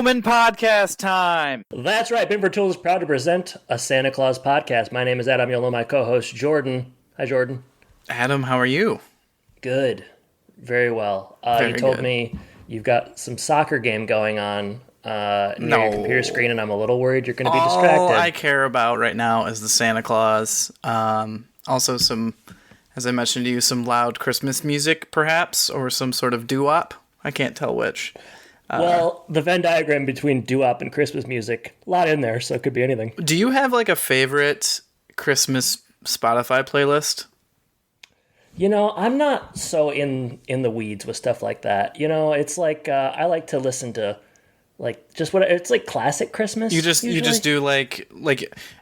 Omen podcast time. That's right. Bimber Tool is proud to present a Santa Claus podcast. My name is Adam. You'll know my co-host, Jordan. Hi, Jordan. Adam, how are you? Good. Very well. Very you told good. me you've got some soccer game going on near your computer screen, and I'm a little worried you're going to be distracted. All I care about right now is the Santa Claus. Also some, as I mentioned to you, some loud Christmas music, perhaps, or some sort of doo-wop. I can't tell which. Well, the Venn diagram between doo-wop and Christmas music, a lot in there, so it could be anything. Do you have like a favorite Christmas Spotify playlist? You know, I'm not so in the weeds with stuff like that. You know, it's like I like to listen to like just what it's like classic Christmas. You just do like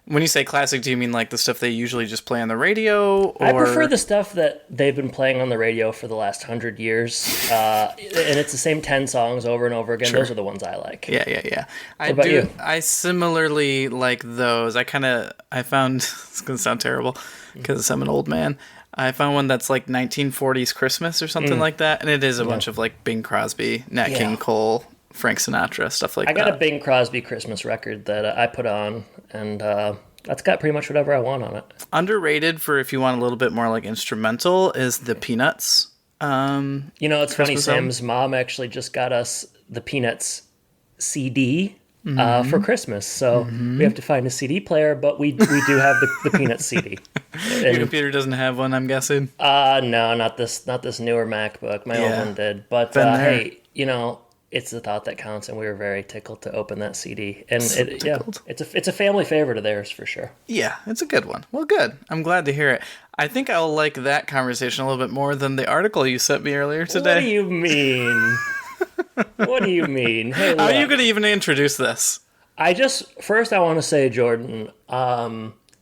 when you say classic, do you mean like the stuff they usually just play on the radio? Or... I prefer the stuff that they've been playing on the radio for the last 100 years, and it's the same 10 songs over and over again. Sure. Those are the ones I like. Yeah. What about you? I similarly like those. I found it's gonna sound terrible because I'm an old man. I found one that's like 1940s Christmas or something like that, and it is a bunch of like Bing Crosby, Nat King Cole, Frank Sinatra, stuff like that. I got a Bing Crosby Christmas record that I put on, and that's got pretty much whatever I want on it. Underrated for if you want a little bit more like instrumental is the Peanuts. You know, it's funny, Christmas album? Sam's mom actually just got us the Peanuts CD for Christmas, so we have to find a CD player, but we do have the Peanuts CD. Your computer doesn't have one, I'm guessing. No, not this newer MacBook. My old one did, but hey, you know, it's the thought that counts, and we were very tickled to open that CD, and it's a family favorite of theirs for sure. Yeah, it's a good one. Well, good. I'm glad to hear it. I think I'll like that conversation a little bit more than the article you sent me earlier today. What do you mean? What do you mean? Hey, how are you going to even introduce this? First I want to say, Jordan,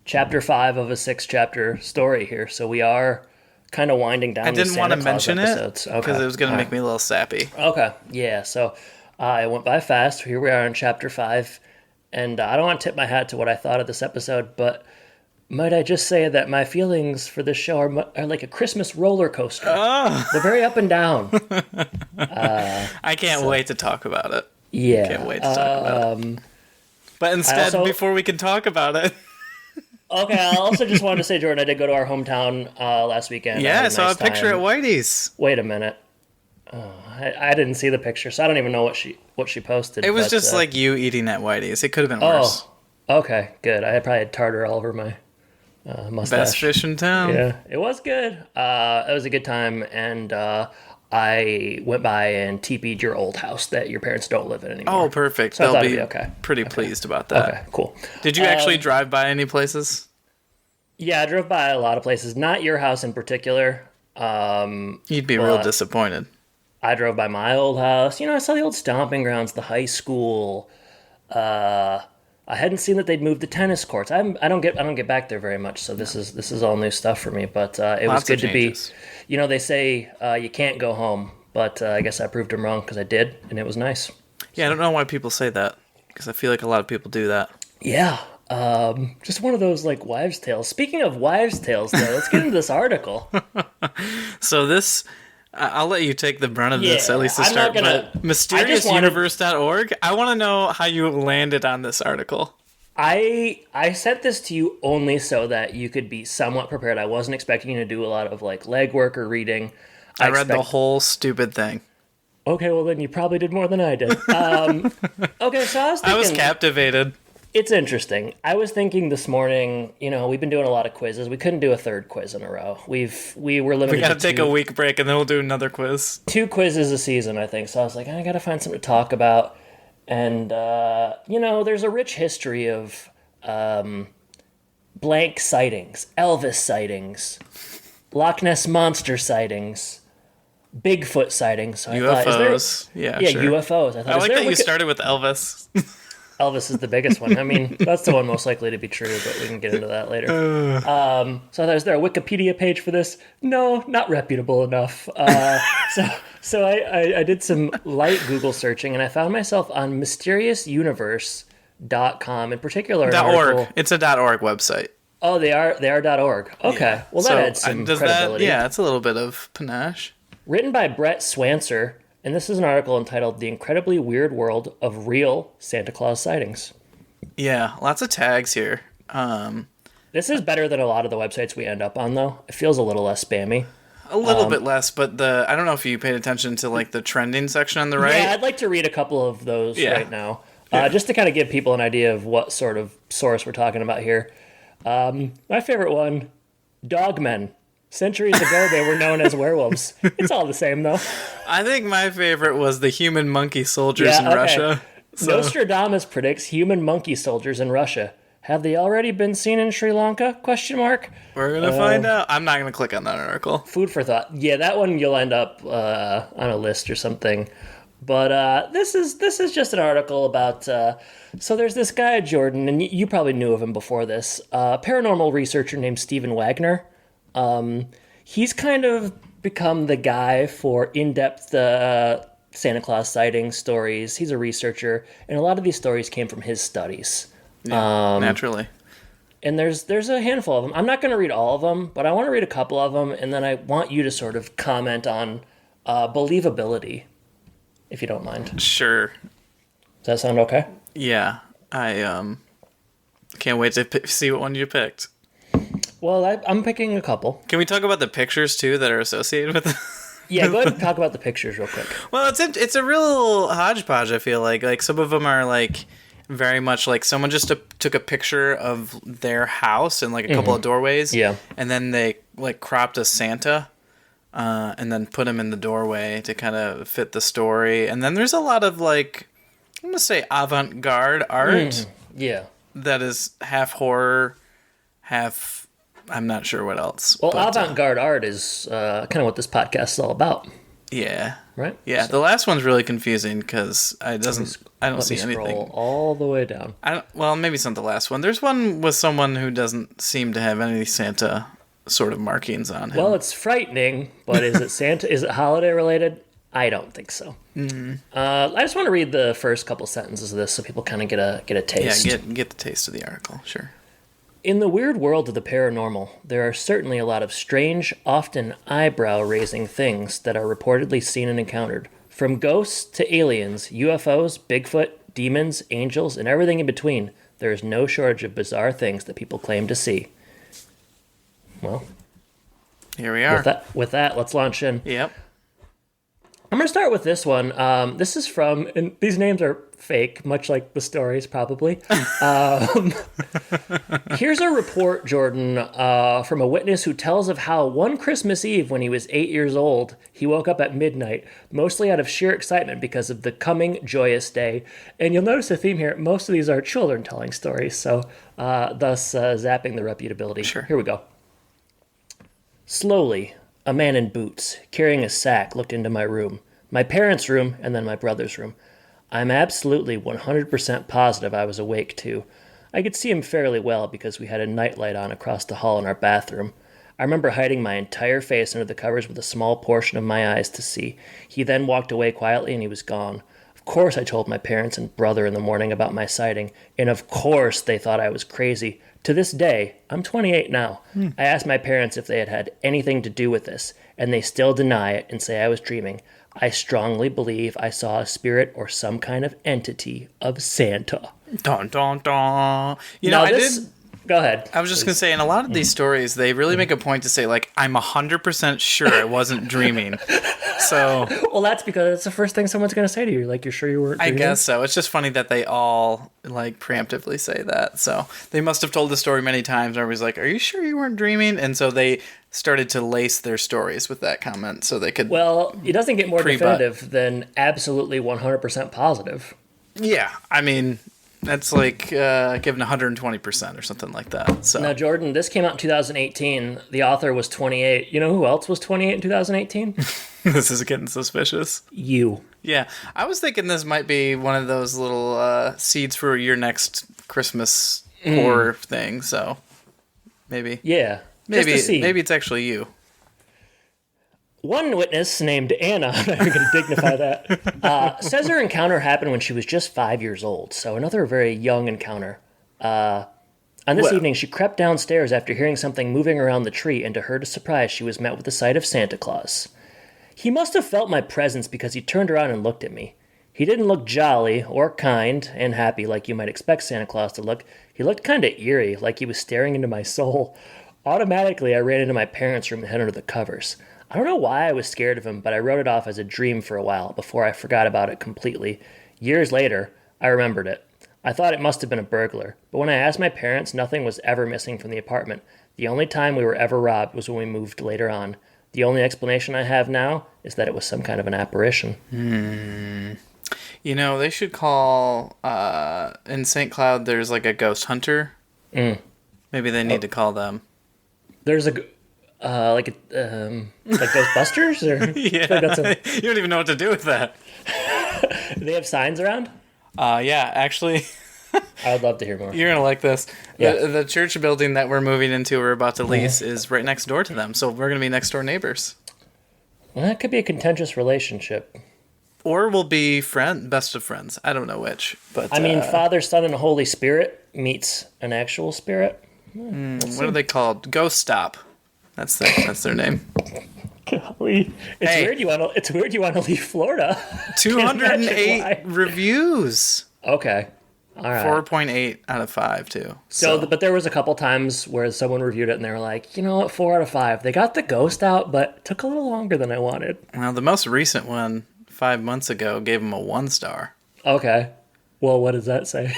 chapter 5 of a 6-chapter story here, so we are kind of winding down. I didn't want to mention episodes. it because it was going to make me a little sappy. Okay, yeah. So it went by fast. Here we are in chapter 5, and I don't want to tip my hat to what I thought of this episode, but might I just say that my feelings for this show are like a Christmas roller coaster. Oh. They're very up and down. I can't wait to talk about it. Yeah, I can't wait to talk about it. But instead, before we can talk about it. Okay, I also just wanted to say, Jordan, I did go to our hometown last weekend. Yeah, I saw a picture at Whitey's. Wait a minute. I didn't see the picture, so I don't even know what she posted. It was just like you eating at Whitey's. It could have been worse. Okay, good. I probably had tartar all over my mustache. Best fish in town. Yeah, it was good. It was a good time, and I went by and TP'd your old house that your parents don't live in anymore. Oh, perfect. So They'll be pretty pleased about that. Okay, cool. Did you actually drive by any places? Yeah, I drove by a lot of places. Not your house in particular. You'd be real disappointed. I drove by my old house. You know, I saw the old stomping grounds, the high school. I hadn't seen that they'd moved the tennis courts. I don't get back there very much, so this is all new stuff for me. But it was good to be. You know, they say you can't go home, but I guess I proved them wrong because I did, and it was nice. Yeah, I don't know why people say that because I feel like a lot of people do that. Yeah, just one of those like wives' tales. Speaking of wives' tales, though, let's get into this article. So this. I'll let you take the brunt of this, at least to start. But MysteriousUniverse.org, I want to know how you landed on this article. I sent this to you only so that you could be somewhat prepared. I wasn't expecting you to do a lot of like legwork or reading. I read the whole stupid thing. Okay, well then you probably did more than I did. Okay, so I was captivated. It's interesting. I was thinking this morning, you know, we've been doing a lot of quizzes. We couldn't do a third quiz in a row. We were limited. We got to take a week break and then we'll do another quiz. 2 quizzes a season, I think. So I was like, I got to find something to talk about. And, you know, there's a rich history of blank sightings, Elvis sightings, Loch Ness Monster sightings, Bigfoot sightings. So UFOs. Sure. UFOs. I like that you started with Elvis. Elvis is the biggest one. I mean, that's the one most likely to be true, but we can get into that later. So is there a Wikipedia page for this? No, not reputable enough. So I did some light Google searching, and I found myself on MysteriousUniverse.com in particular. .org. It's a .org website. Oh, they are .org. Okay, yeah. Well that adds some credibility. It's a little bit of panache. Written by Brett Swancer And this is an article entitled The Incredibly Weird World of Real Santa Claus Sightings. Yeah, lots of tags here. This is better than a lot of the websites we end up on, though. It feels a little less spammy. A little bit less, but I don't know if you paid attention to like the trending section on the right. Yeah, I'd like to read a couple of those right now, just to kind of give people an idea of what sort of source we're talking about here. My favorite one, dogmen. Centuries ago, they were known as werewolves. It's all the same, though. I think my favorite was the human monkey soldiers in Russia. So. Nostradamus predicts human monkey soldiers in Russia. Have they already been seen in Sri Lanka? Question mark. We're going to find out. I'm not going to click on that article. Food for thought. Yeah, that one you'll end up on a list or something. But this is just an article about... so there's this guy, Jordan, and you probably knew of him before this. Paranormal researcher named Stephen Wagner. He's kind of become the guy for in-depth Santa Claus sighting stories. He's a researcher, and a lot of these stories came from his studies. Yeah, naturally. And there's a handful of them. I'm not going to read all of them, but I want to read a couple of them, and then I want you to sort of comment on believability, if you don't mind. Sure. Does that sound okay? Yeah. I can't wait to see what one you picked. Well, I'm picking a couple. Can we talk about the pictures, too, that are associated with it? Yeah, go ahead and talk about the pictures real quick. Well, it's a real hodgepodge, I feel like. Like, some of them are, like, very much like someone just took a picture of their house and, like, a couple of doorways. Yeah. And then they, like, cropped a Santa and then put him in the doorway to kind of fit the story. And then there's a lot of, like, I'm going to say avant-garde art. Yeah. That is half horror, half... I'm not sure what else. Well, avant-garde art is kind of what this podcast is all about. Yeah. Right? Yeah, so. The last one's really confusing because I don't see anything. Scroll all the way down. Well, maybe it's not the last one. There's one with someone who doesn't seem to have any Santa sort of markings on him. Well, it's frightening, but is it Santa? Is it holiday related? I don't think so. Mm-hmm. I just want to read the first couple sentences of this so people kind of get a taste. Yeah, get the taste of the article. Sure. In the weird world of the paranormal, there are certainly a lot of strange, often eyebrow-raising things that are reportedly seen and encountered. From ghosts to aliens, UFOs, Bigfoot, demons, angels, and everything in between, there is no shortage of bizarre things that people claim to see. Well, here we are. With that, let's launch in. Yep. I'm going to start with this one. This is from, and these names are fake, much like the stories, probably. Here's a report, Jordan, from a witness who tells of how one Christmas Eve when he was 8 years old, he woke up at midnight, mostly out of sheer excitement because of the coming joyous day. And you'll notice a theme here. Most of these are children telling stories, so thus zapping the reputability. Sure. Here we go. Slowly, a man in boots, carrying a sack, looked into my room. My parents' room, and then my brother's room. I'm absolutely 100% positive I was awake, too. I could see him fairly well because we had a nightlight on across the hall in our bathroom. I remember hiding my entire face under the covers with a small portion of my eyes to see. He then walked away quietly and he was gone. Of course I told my parents and brother in the morning about my sighting, and of course they thought I was crazy. To this day, I'm 28 now. I asked my parents if they had had anything to do with this, and they still deny it and say I was dreaming. I strongly believe I saw a spirit or some kind of entity of Santa. Dun, dun, dun. You know, Go ahead. I was just going to say, in a lot of these stories, they really make a point to say, like, I'm 100% sure I wasn't dreaming. So... Well, that's because it's the first thing someone's going to say to you. Like, you're sure you weren't dreaming? I guess so. It's just funny that they all, like, preemptively say that. So they must have told the story many times, and everybody's like, are you sure you weren't dreaming? And so they started to lace their stories with that comment so they could... Well, it doesn't get more definitive than absolutely 100% positive. Yeah, I mean... That's like given 120% or something like that. So now, Jordan, this came out in 2018. The author was 28. You know who else was 28 in 2018? This is getting suspicious. You. Yeah. I was thinking this might be one of those little seeds for your next Christmas horror thing. So maybe. Yeah. Maybe it's actually you. One witness named Anna, I'm not even going to dignify that, says her encounter happened when she was just 5 years old, so another very young encounter. On this evening, she crept downstairs after hearing something moving around the tree, and to her surprise, she was met with the sight of Santa Claus. He must have felt my presence because he turned around and looked at me. He didn't look jolly or kind and happy like you might expect Santa Claus to look. He looked kind of eerie, like he was staring into my soul. Automatically, I ran into my parents' room and hid under the covers. I don't know why I was scared of him, but I wrote it off as a dream for a while before I forgot about it completely. Years later, I remembered it. I thought it must have been a burglar, but when I asked my parents, nothing was ever missing from the apartment. The only time we were ever robbed was when we moved later on. The only explanation I have now is that it was some kind of an apparition. You know, they should call, in St. Cloud, there's like a ghost hunter. Maybe they need to call them. There's like Ghostbusters? Or? Yeah, you don't even know what to do with that. Do they have signs around? Yeah, actually... I would love to hear more. You're going to like this. Yeah. The church building that we're moving into, we're about to lease, is right next door to them. So we're going to be next door neighbors. Well, that could be a contentious relationship. Or we'll be best of friends. I don't know which. But I mean, Father, Son, and Holy Spirit meets an actual spirit. What are they called? Ghost Stop. That's their name. Golly. It's weird you want to leave Florida. 208 reviews. Okay. All right. 4.8 out of 5, too. But there was a couple times where someone reviewed it and they were like, you know what, 4 out of 5. They got the ghost out, but it took a little longer than I wanted. Well, the most recent one, 5 months ago, gave them a 1 star. Okay. Well, what does that say?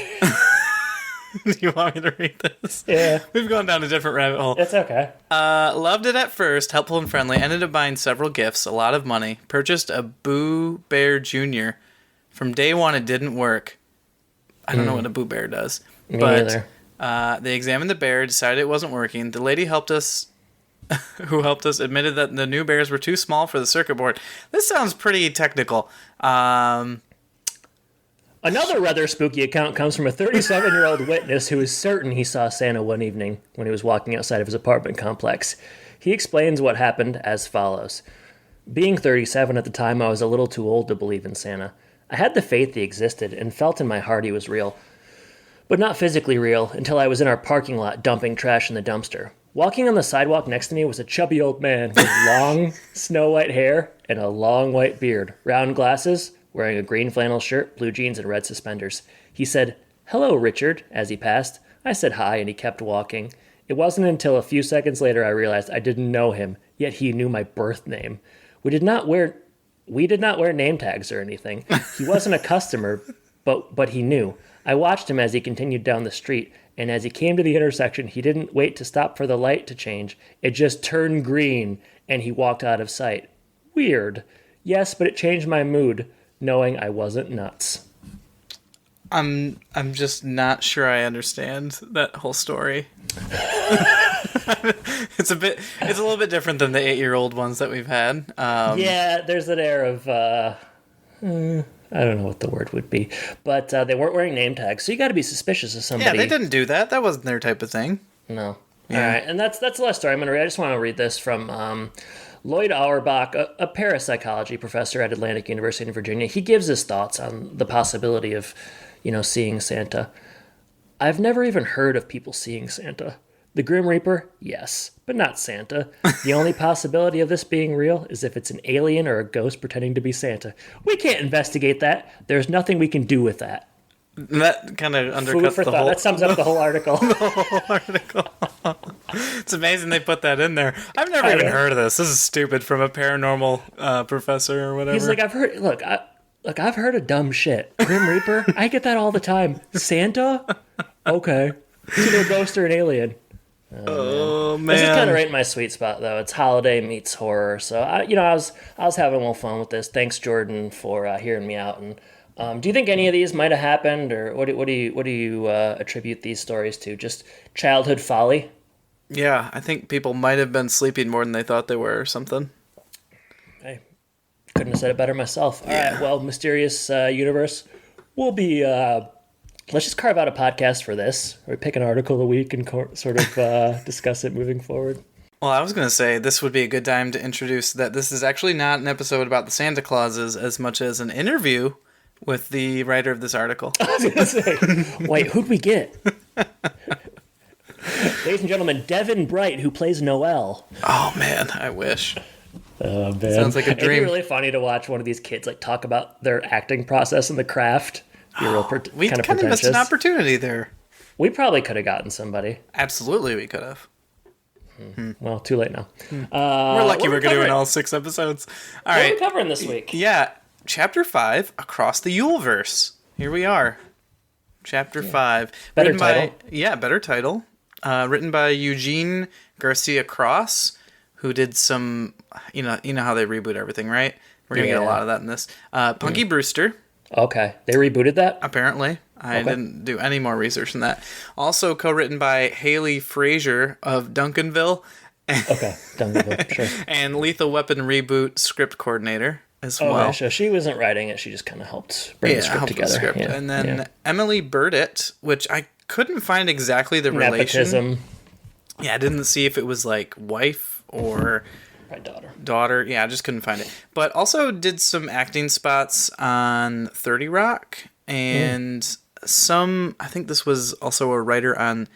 Do you want me to read this? Yeah. We've gone down a different rabbit hole. It's okay. Loved it at first, helpful and friendly. Ended up buying several gifts, a lot of money. Purchased a Boo Bear Jr. From day one, it didn't work. I don't know what a Boo Bear does. Me neither. They examined the bear, decided it wasn't working. The lady who helped us, admitted that the new bears were too small for the circuit board. This sounds pretty technical. Another rather spooky account comes from a 37-year-old witness who is certain he saw Santa one evening when he was walking outside of his apartment complex. He explains what happened as follows. Being 37 at the time, I was a little too old to believe in Santa. I had the faith he existed and felt in my heart he was real, but not physically real until I was in our parking lot dumping trash in the dumpster. Walking on the sidewalk next to me was a chubby old man with long, snow-white hair and a long white beard, round glasses, wearing a green flannel shirt, blue jeans, and red suspenders. He said, "Hello, Richard," as he passed. I said hi, and he kept walking. It wasn't until a few seconds later I realized I didn't know him, yet he knew my birth name. We did not wear name tags or anything. He wasn't a customer, but he knew. I watched him as he continued down the street, and as he came to the intersection, he didn't wait to stop for the light to change. It just turned green, and he walked out of sight. Weird. Yes, but it changed my mood, knowing I wasn't nuts. I'm just not sure I understand that whole story. It's a little bit different than the 8-year-old ones that we've had. Yeah, there's an air of I don't know what the word would be, but they weren't wearing name tags, so you got to be suspicious of somebody. Yeah, they didn't do that. That wasn't their type of thing. No. Yeah. All right, and that's the last story I'm going to read. I just want to read this from Lloyd Auerbach, a parapsychology professor at Atlantic University in Virginia. He gives his thoughts on the possibility of, seeing Santa. I've never even heard of people seeing Santa. The Grim Reaper, yes, but not Santa. The only possibility of this being real is if it's an alien or a ghost pretending to be Santa. We can't investigate that. There's nothing we can do with that. That kind of undercuts Food for the thought. whole... That sums up the whole article. It's amazing they put that in there. I've never even heard of this. This is stupid from a paranormal professor or whatever. He's like, I've heard of dumb shit. Grim Reaper? I get that all the time. Santa? Okay. It's either a ghost or an alien. Oh, man. This is kind of right in my sweet spot, though. It's holiday meets horror. So, I was having a little fun with this. Thanks, Jordan, for hearing me out. And do you think any of these might have happened, or what do you attribute these stories to? Just childhood folly? Yeah, I think people might have been sleeping more than they thought they were or something. I couldn't have said it better myself. All right, well, Mysterious Universe, we'll be... let's just carve out a podcast for this, or pick an article of the week and sort of discuss it moving forward. Well, I was going to say this would be a good time to introduce that this is actually not an episode about the Santa Clauses as much as an interview with the writer of this article. I was going to say, wait, who'd we get? Ladies and gentlemen, Devin Bright, who plays Noel. Oh, man, I wish. Oh, man. Sounds like a It'd be dream. really funny to watch one of these kids like talk about their acting process and the craft. Be real We kind of kind of missed pretentious. an opportunity there. We probably could have gotten somebody. Absolutely, we could have. Well, too late now. We're lucky we're going to do covering? in all 6 episodes. All What are right. we covering this week? Yeah, Chapter 5, Across the Yule-verse. Here we are. Chapter 5. Better Written title. Better title. Written by Eugene Garcia Cross, who did some, you know how they reboot everything, right? We're going to get a Yeah. lot of that in this. Punky Brewster, Okay. They rebooted that? apparently. I didn't do any more research than that. Also co-written by Haley Frazier of Duncanville Okay. Duncanville, sure. and Lethal Weapon reboot script coordinator as Oh, well. yeah, so she wasn't writing it. She just kind of helped bring the script helped with together. the script. Yeah, And then yeah. Emily Burdett, which I couldn't find exactly the relation. Nepotism. Yeah, I didn't see if it was like wife or My daughter. daughter. Yeah, I just couldn't find it. But also did some acting spots on 30 Rock and I think this was also a writer on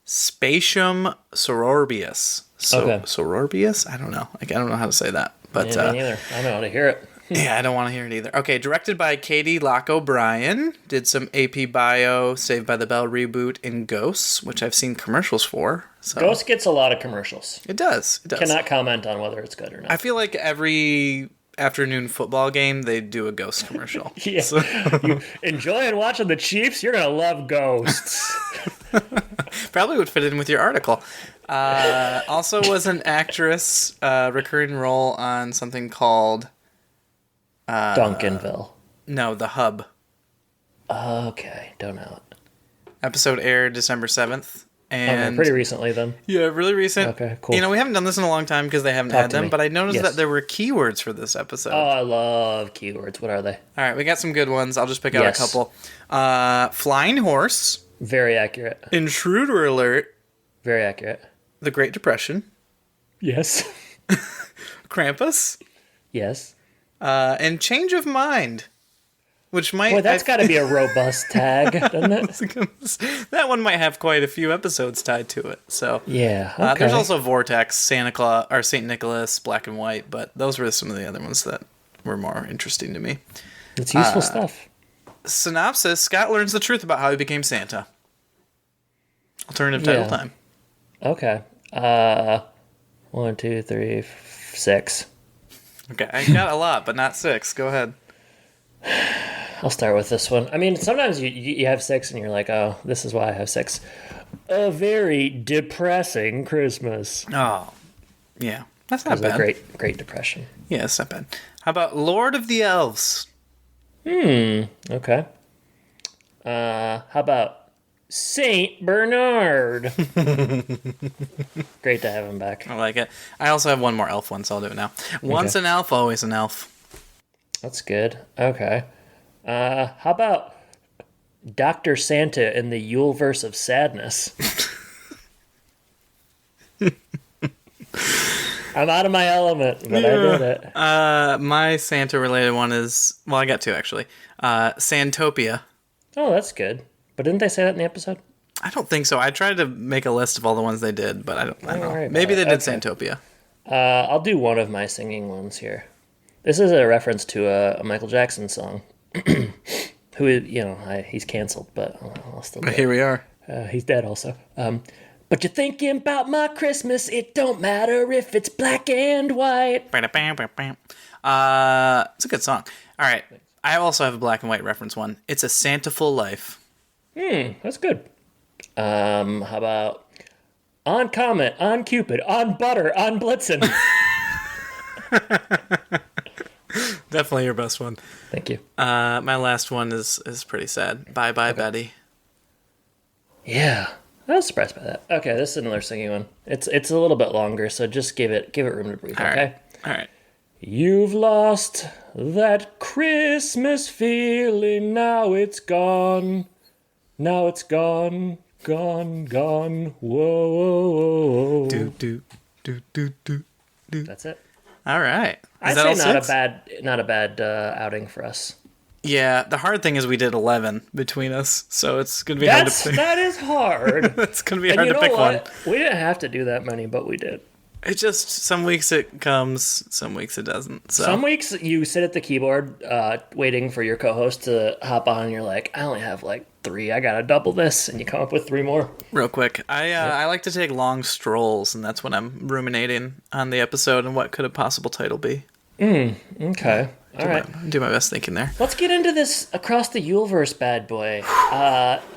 Spatium Sororbius. Okay. Sororbius? I don't know. I don't know how to say that. But Yeah, me neither. I don't know how to hear it. yeah, I don't want to hear it either. Okay, directed by Katie Locke O'Brien. Did some AP Bio, Saved by the Bell reboot, and Ghosts, which I've seen commercials for. So Ghost gets a lot of commercials. It does. It does. Cannot comment on whether it's good or not. I feel like every afternoon football game they do a Ghost commercial. Yeah. You enjoying watching the Chiefs? You're going to love Ghosts. Probably would fit in with your article. Also was an actress, recurring role on something called Duncanville. The Hub. Okay. Don't know it. Episode aired December 7th. And Pretty recently then. yeah, really recent. Okay, cool. You know, we haven't done this in a long time because they haven't had to them, me. but I noticed Yes. that there were keywords for this episode. Oh, I love keywords. What are they? All right, we got some good ones. I'll just pick out Yes. a couple. Flying Horse, Very accurate. Intruder Alert, Very accurate. The Great Depression, Yes. Krampus, Yes. and Change of Mind, which might... Boy, that's got to be a robust tag, doesn't it? That one might have quite a few episodes tied to it. So Yeah. Okay. there's also Vortex, Santa Claus, or Saint Nicholas, Black and White, but those were some of the other ones that were more interesting to me. It's useful stuff. Synopsis: Scott learns the truth about how he became Santa. Alternative title Yeah. time. Okay. 1, 2, 3, 6. Okay, I got a lot, but not 6. Go ahead. I'll start with this one. I mean, sometimes you have 6 and you're like, oh, this is why I have 6. A very depressing Christmas. Oh, yeah. That's not It was bad. a great depression. Yeah, it's not bad. How about Lord of the Elves? Okay. How about Saint Bernard? Great to have him back. I like it. I also have one more elf one, so I'll do it now. Once an elf, always an elf. That's good. Okay. How about Dr. Santa in the Yule-verse of sadness? I'm out of my element, but I did it. My Santa-related one is... Well, I got 2, actually. Santopia. Oh, that's good. But didn't they say that in the episode? I don't think so. I tried to make a list of all the ones they did, but I don't know. worry about Maybe they it. did Okay. Santopia. I'll do one of my singing ones here. This is a reference to a Michael Jackson song. Who, he's canceled, but I'll still do But it. here we are. He's dead also. But you're thinking about my Christmas. It don't matter if it's black and white. It's a good song. All right. I also have a black and white reference one. It's A Santaful Life. That's good. How about on Comet, on Cupid, on Butter, on Blitzen? Definitely your best one. Thank you. My last one is pretty sad. Bye Bye Betty. Yeah, I was surprised by that. Okay, this is another singing one. It's a little bit longer, so just give it room to breathe. All Okay. right. All right. You've lost that Christmas feeling. Now it's gone. Now it's gone, gone, gone. Whoa, whoa, whoa, whoa. Do. That's it. All right. I'd that say all not 6? a bad outing for us. Yeah, the hard thing is we did 11 between us, so it's going to be hard to pick. That is hard. It's going to be And hard you to know pick what? one. We didn't have to do that many, but we did. It just, some weeks it comes, some weeks it doesn't. So. Some weeks you sit at the keyboard waiting for your co-host to hop on and you're like, I only have like 3. I gotta double this. And you come up with 3 more. Real quick. I like to take long strolls, and that's when I'm ruminating on the episode and what could a possible title be. Okay. All right. Do my best thinking there. Let's get into this Across the Yule-verse bad boy.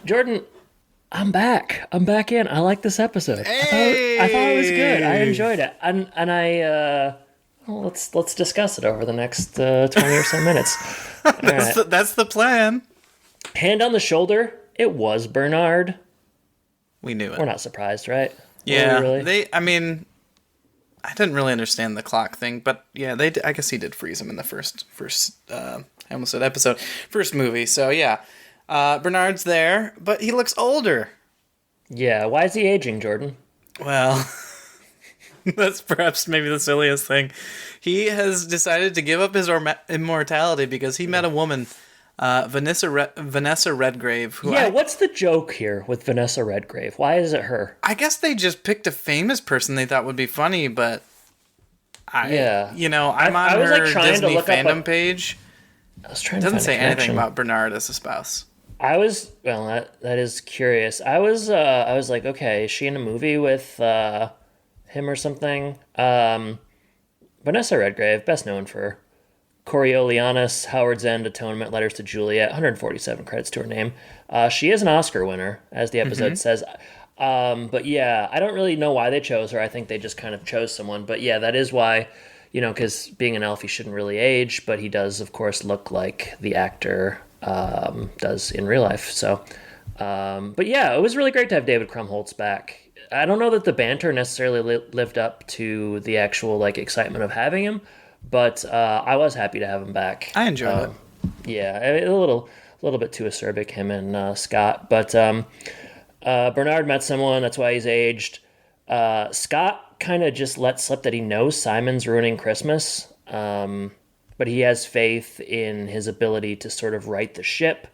Jordan, I'm back. I'm back in. I like this episode. Hey! I thought it was good. I enjoyed it. And I well, let's discuss it over the next 20 or so minutes. That's the plan. Hand on the shoulder. It was Bernard. We knew it. We're not surprised, right? Yeah. Really? I didn't really understand the clock thing, but yeah, I guess he did freeze him in the first I almost said episode, first movie. So yeah, Bernard's there, but he looks older. Yeah, why is he aging, Jordan? Well, that's perhaps maybe the silliest thing. He has decided to give up his immortality because he met a woman, Vanessa Redgrave. What's the joke here with Vanessa Redgrave? Why is it her? I guess they just picked a famous person they thought would be funny, but I'm on her Disney fandom page. I was trying it to doesn't find say anything about Bernard as a spouse. That is curious. I was like, okay, is she in a movie with him or something? Vanessa Redgrave, best known for Coriolanus, Howard's End, Atonement, Letters to Juliet, 147 credits to her name. She is an Oscar winner, as the episode says. But yeah, I don't really know why they chose her. I think they just kind of chose someone. But yeah, that is why, because being an elf, he shouldn't really age, but he does, of course, look like the actor does in real life. So, but yeah, it was really great to have David Krumholtz back. I don't know that the banter necessarily lived up to the actual excitement of having him, but I was happy to have him back. I enjoyed it. Yeah, a little bit too acerbic, him and Scott. But Bernard met someone, that's why he's aged. Scott kind of just let slip that he knows Simon's ruining Christmas, but he has faith in his ability to sort of right the ship.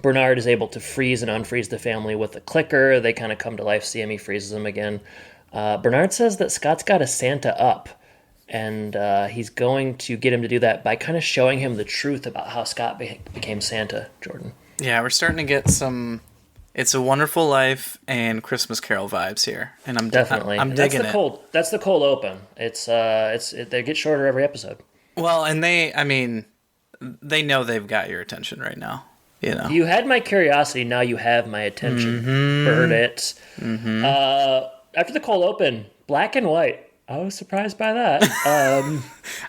Bernard is able to freeze and unfreeze the family with a clicker. They kind of come to life, see him, he freezes them again. Bernard says that Scott's got a Santa up, and he's going to get him to do that by kind of showing him the truth about how Scott became Santa, Jordan. Yeah, we're starting to get some It's a Wonderful Life and Christmas Carol vibes here, and I'm definitely I'm digging it. That's the cold open. They get shorter every episode. Well, and they know they've got your attention right now. You had my curiosity, now you have my attention. Bird it. After the cold open, black and white. I was surprised by that.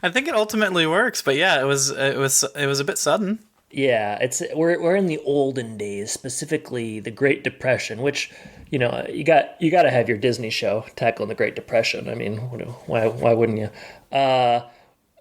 I think it ultimately works, but yeah, it was a bit sudden. Yeah, we're in the olden days, specifically the Great Depression, which you got to have your Disney show tackling the Great Depression. I mean, why wouldn't you?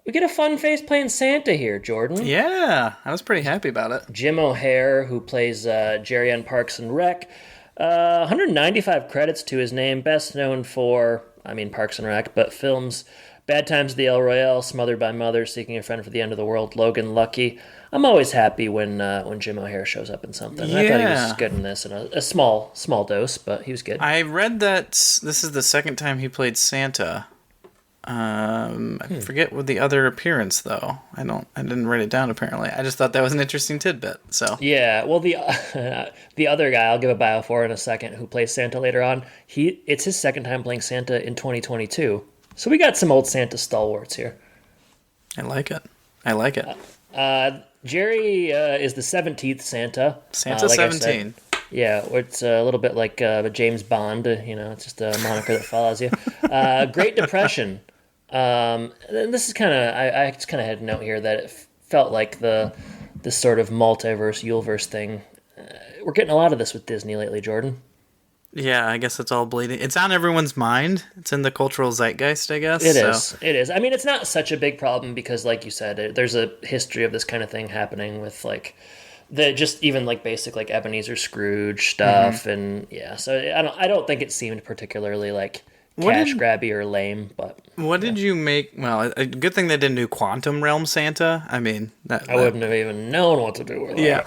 We get a fun face playing Santa here, Jordan. Yeah, I was pretty happy about it. Jim O'Hare, who plays Jerry on Parks and Rec, 195 credits to his name, best known for, Parks and Rec, but films Bad Times at the El Royale, Smothered by Mother, Seeking a Friend for the End of the World, Logan Lucky. I'm always happy when Jim O'Hare shows up in something. Yeah. I thought he was good in this, in a small dose, but he was good. I read that this is the second time he played Santa. I forget what the other appearance though. I didn't write it down apparently. I just thought that was an interesting tidbit. So yeah, well the other guy I'll give a bio for in a second who plays Santa later on. It's his second time playing Santa in 2022. So we got some old Santa stalwarts here. I like it. Jerry is the 17th Santa. Santa 17. Yeah, it's a little bit like James Bond. It's just a moniker that follows you. Great Depression. And this is kind of I just kind of had a note here that it felt like this sort of multiverse Yule-verse thing. We're getting a lot of this with Disney lately, Jordan. Yeah, I guess it's all bleeding. It's on everyone's mind. It's in the cultural zeitgeist, I guess. It is. It's not such a big problem because, like you said, there's a history of this kind of thing happening with basic Ebenezer Scrooge stuff, and yeah. So I don't think it seemed particularly cash grabby or lame. But what did you make? Well, a good thing they didn't do Quantum Realm Santa. I wouldn't have even known what to do with that. Yeah.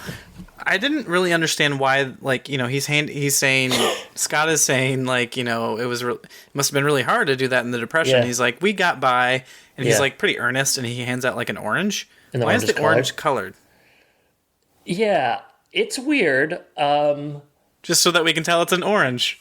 I didn't really understand why, like, he's saying, Scott is saying, like, it must have been really hard to do that in the Depression. Yeah. He's like, we got by, and he's Yeah. like pretty earnest, and he hands out like an orange. And the Why orange is is the orange colored? Yeah, it's weird. Just so that we can tell it's an orange.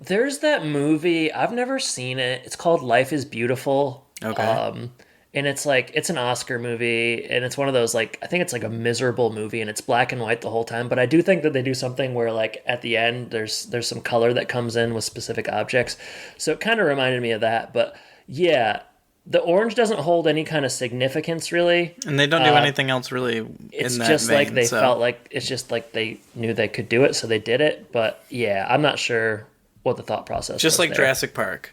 There's that movie, I've never seen it. It's called Life is Beautiful. Okay. And it's like, it's an Oscar movie, and it's one of those, like, I think it's like a miserable movie, and it's black and white the whole time. But I do think that they do something where, like, at the end, there's some color that comes in with specific objects. So it kind of reminded me of that. But yeah, the orange doesn't hold any kind of significance, really. And they don't do anything else really in that It's just vein, like they so. felt like, it's just like they knew they could do it, so they did it. But yeah, I'm not sure what the thought process was. Just like there. Jurassic Park.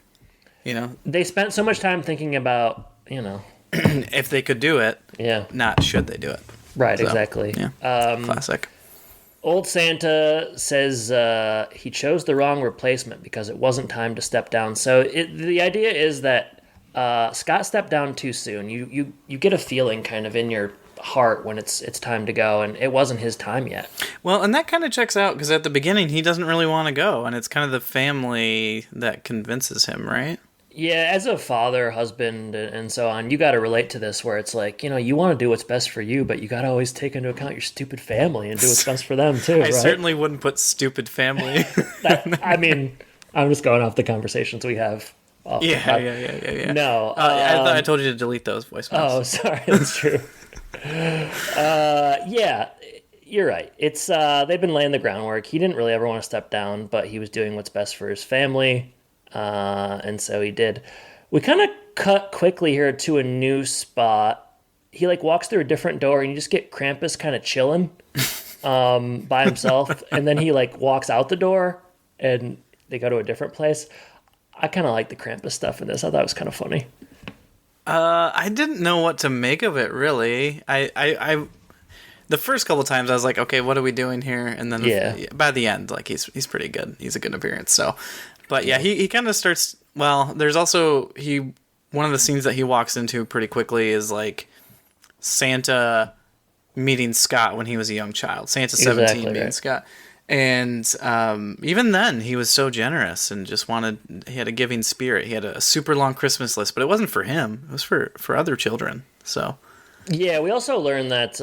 They spent so much time thinking about, if they could do it, yeah. not should they do it. Right, So, exactly. Yeah. Classic. Old Santa says he chose the wrong replacement because it wasn't time to step down. So the idea is that Scott stepped down too soon. You get a feeling kind of in your heart when it's time to go, and it wasn't his time yet. Well, and that kind of checks out because at the beginning he doesn't really want to go, and it's kind of the family that convinces him, right? Yeah, as a father, husband, and so on, you got to relate to this where it's like, you want to do what's best for you, but you got to always take into account your stupid family and do what's best for them too, I right? certainly wouldn't put stupid family. I mean, I'm just going off the conversations we have. Yeah. No. I thought I told you to delete those voicemails. Oh, sorry, that's true. Yeah, you're right. It's they've been laying the groundwork. He didn't really ever want to step down, but he was doing what's best for his family, and so he did. We kind of cut quickly here to a new spot. He like walks through a different door, and you just get Krampus kind of chilling by himself, and then he like walks out the door, and they go to a different place. I kind of like the Krampus stuff in this. I thought it was kind of funny. I didn't know what to make of it, really. I the first couple times I was like, okay, what are we doing here? And then by the end, like he's pretty good. He's a good appearance. So, but yeah, he kind of starts. Well, there's also one of the scenes that he walks into pretty quickly is like Santa meeting Scott when he was a young child. Santa 17 meeting right. Scott. And even then, he was so generous and just he had a giving spirit. He had a super long Christmas list, but it wasn't for him. It was for other children. So, yeah, we also learned that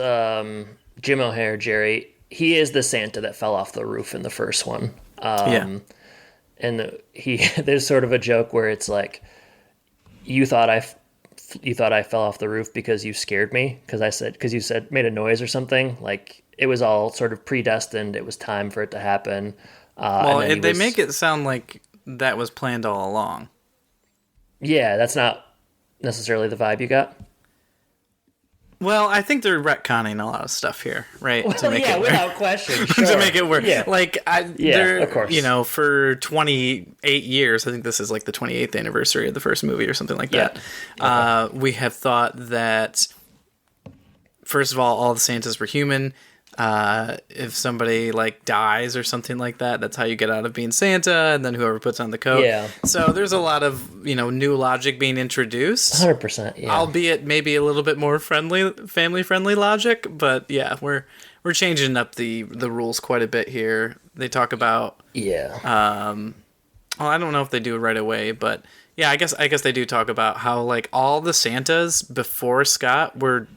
Jim O'Hare, Jerry, he is the Santa that fell off the roof in the first one. And there's sort of a joke where it's like, you thought I fell off the roof because you scared me because you said made a noise or something. Like it was all sort of predestined. It was time for it to happen. They make it sound like that was planned all along. Yeah, that's not necessarily the vibe you got. Well, I think they're retconning a lot of stuff here, right? Well, without question. Sure. To make it work. Yeah. Of course. For 28 years, I think this is like the 28th anniversary of the first movie or something like that. Okay. We have thought that, first of all the Santas were human. If somebody like dies or something like that, that's how you get out of being Santa, and then whoever puts on the coat. Yeah. So there's a lot of new logic being introduced. 100%. Yeah. Albeit maybe a little bit more family friendly logic, but yeah, we're changing up the rules quite a bit here. They talk about I don't know if they do it right away, but yeah, I guess they do talk about how like all the Santas before Scott were.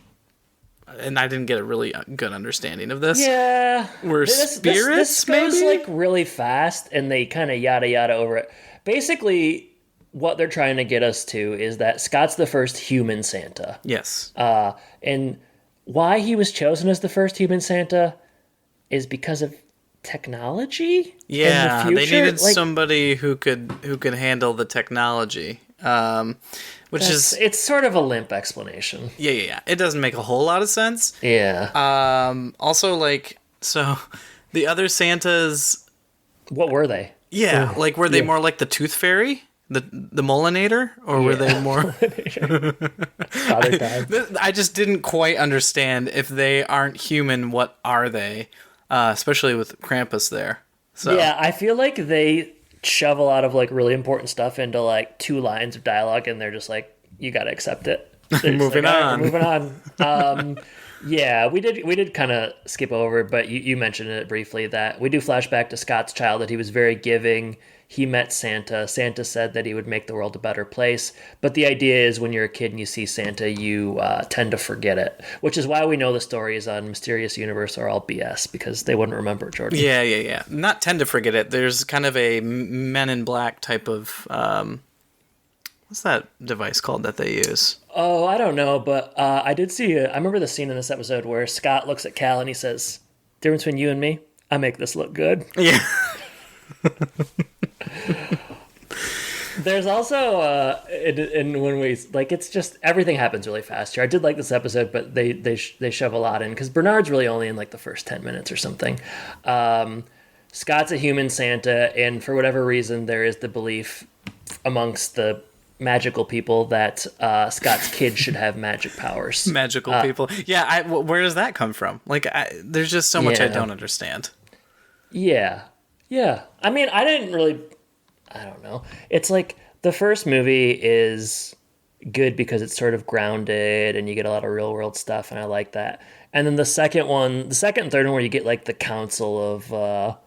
And I didn't get a really good understanding of this. Yeah. Were spirits, this goes maybe? like really fast, and they kind of yada yada over it. Basically, what they're trying to get us to is that Scott's the first human Santa. Yes. And why he was chosen as the first human Santa is because of technology. Yeah, in the future. they needed somebody who could handle the technology. It's sort of a limp explanation. Yeah. It doesn't make a whole lot of sense. Yeah. Also, like, so the other Santas. What were they? Yeah, like were they more like the Tooth Fairy, the Molinator, or were they more? Father time. I just didn't quite understand if they aren't human. What are they? Especially with Krampus there. So yeah, I feel like they shove a lot of like really important stuff into like 2 lines of dialogue, and they're just like, you gotta accept it. Moving like, all right, on. we're moving on. Yeah, we did kind of skip over, but you mentioned it briefly that we do flashback to Scott's childhood. He was very giving. He met Santa. Santa said that he would make the world a better place. But the idea is when you're a kid and you see Santa, you tend to forget it, which is why we know the stories on Mysterious Universe are all BS because they wouldn't remember it, Jordan. Yeah. Not tend to forget it. There's kind of a Men in Black type of what's that device called that they use? Oh, I don't know, but I did see. I remember the scene in this episode where Scott looks at Cal and he says, "Difference between you and me, I make this look good." Yeah. There's also and when we like, it's just everything happens really fast here. I did like this episode, but they shove a lot in because Bernard's really only in like the first 10 minutes or something. Scott's a human Santa, and for whatever reason, there is the belief amongst the magical people that Scott's kids should have magic powers. Magical people. Yeah, where does that come from? Like, there's just so much I don't understand. Yeah. I mean, I don't know. It's like the first movie is good because it's sort of grounded and you get a lot of real world stuff, and I like that. And then the second and third one where you get like the council of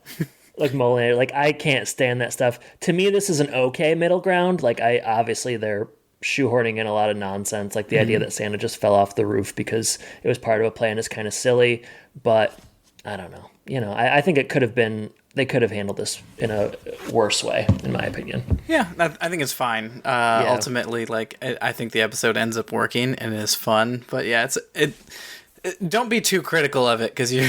like Mole, like I can't stand that stuff. To me, this is an okay middle ground. Like obviously they're shoehorning in a lot of nonsense. Like the idea that Santa just fell off the roof because it was part of a plan is kind of silly, but I don't know. I think they could have handled this in a worse way, in my opinion. Yeah, I think it's fine. Ultimately, like I think the episode ends up working and is fun. But yeah, don't be too critical of it because you.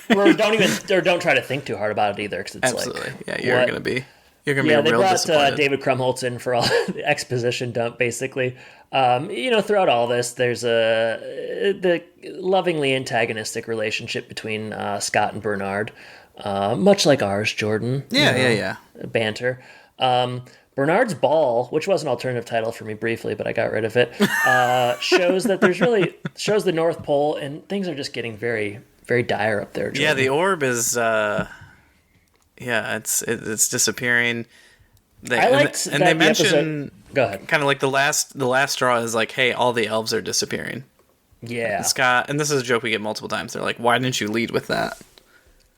Or don't try to think too hard about it either, because it's absolutely. like, yeah, you're gonna be real disappointed. They brought David Krumholtz in for all the exposition dump, basically. Throughout all this, there's the lovingly antagonistic relationship between Scott and Bernard, much like ours, Jordan. Yeah. Banter. Bernard's Ball, which was an alternative title for me briefly, but I got rid of it, shows the North Pole, and things are just getting very, very dire up there, Jordan. Yeah, the orb is, it's disappearing. I liked that they the mention, episode... Go ahead. kind of like the last straw is like, hey, all the elves are disappearing. Yeah. And Scott, and this is a joke we get multiple times. They're like, why didn't you lead with that?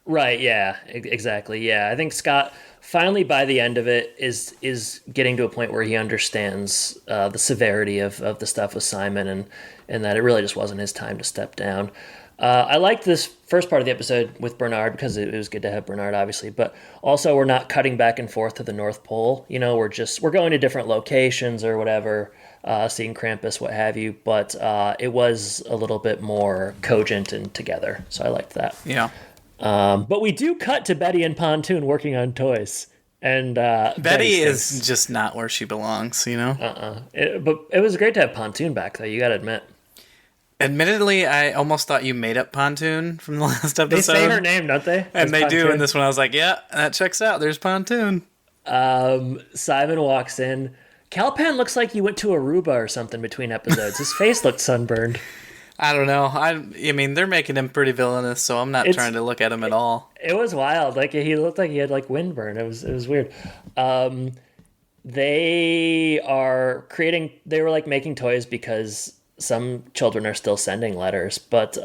Right, yeah, exactly. Yeah, I think Scott finally by the end of it is getting to a point where he understands the severity of the stuff with Simon and that it really just wasn't his time to step down. I liked this first part of the episode with Bernard because it was good to have Bernard, obviously, but also we're not cutting back and forth to the North Pole. We're going to different locations or whatever, seeing Krampus, what have you, but it was a little bit more cogent and together, so I liked that. Yeah. But we do cut to Betty and Pontoon working on toys. And Betty is just not where she belongs, but it was great to have Pontoon back, though, you gotta admit. Admittedly, I almost thought you made up Pontoon from the last episode. They say her name, don't they? And they Pontoon. do in this one. I was like, yeah, that checks out. There's Pontoon. Simon walks in. Calpan looks like he went to Aruba or something between episodes. His face looked sunburned. I don't know. I mean, they're making him pretty villainous, so I'm not trying to look at him at all. It was wild. Like he looked like he had like windburn. It was weird. They were like making toys because some children are still sending letters, but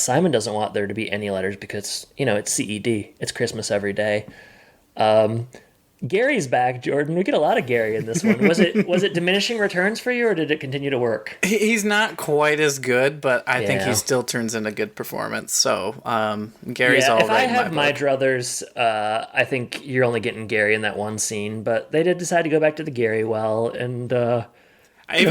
Simon doesn't want there to be any letters because it's CED. It's Christmas every day. Gary's back, Jordan. We get a lot of Gary in this one. Was it diminishing returns for you, or did it continue to work? He's not quite as good, but I think he still turns in a good performance. So Gary's all right. If I have my druthers, I think you're only getting Gary in that one scene. But they did decide to go back to the Gary well, and